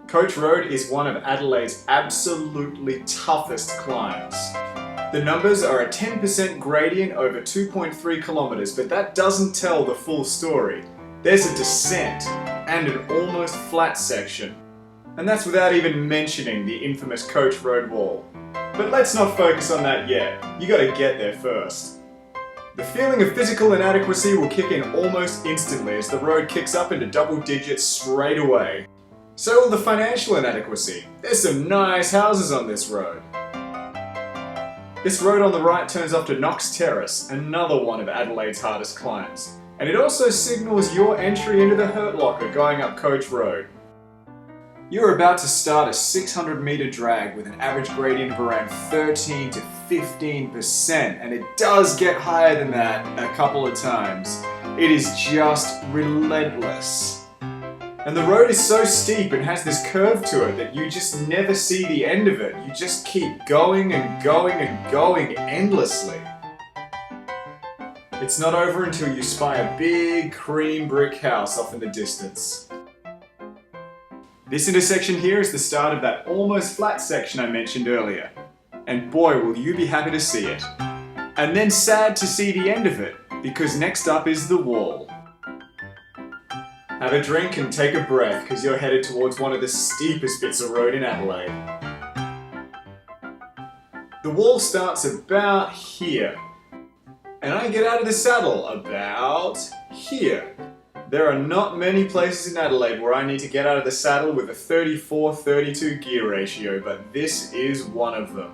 Coach Road is one of Adelaide's absolutely toughest climbs. The numbers are a 10% gradient over 2.3 kilometers, but that doesn't tell the full story. There's a descent and an almost flat section. And that's without even mentioning the infamous Coach Road wall. But let's not focus on that yet. You gotta get there first. The feeling of physical inadequacy will kick in almost instantly as the road kicks up into double digits straight away. So will the financial inadequacy. There's some nice houses on this road. This road on the right turns off to Knox Terrace, another one of Adelaide's hardest climbs. And it also signals your entry into the Hurt Locker going up Coach Road. You're about to start a 600 meter drag with an average gradient of around 13 to 15%, and it does get higher than that a couple of times. It is just relentless. And the road is so steep and has this curve to it that you just never see the end of it. You just keep going and going and going endlessly. It's not over until you spy a big cream brick house off in the distance. This intersection here is the start of that almost flat section I mentioned earlier. And boy, will you be happy to see it. And then sad to see the end of it, because next up is the wall. Have a drink and take a breath, because you're headed towards one of the steepest bits of road in Adelaide. The wall starts about here, and I get out of the saddle about here. There are not many places in Adelaide where I need to get out of the saddle with a 34-32 gear ratio, but this is one of them.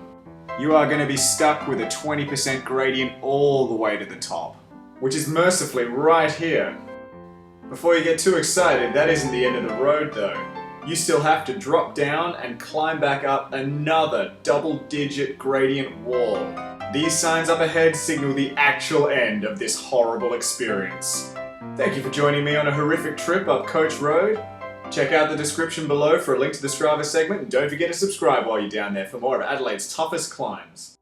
You are going to be stuck with a 20% gradient all the way to the top, which is mercifully right here. Before you get too excited, that isn't the end of the road though. You still have to drop down and climb back up another double-digit gradient wall. These signs up ahead signal the actual end of this horrible experience. Thank you for joining me on a horrific trip up Coach Road. Check out the description below for a link to the Strava segment, and don't forget to subscribe while you're down there for more of Adelaide's toughest climbs.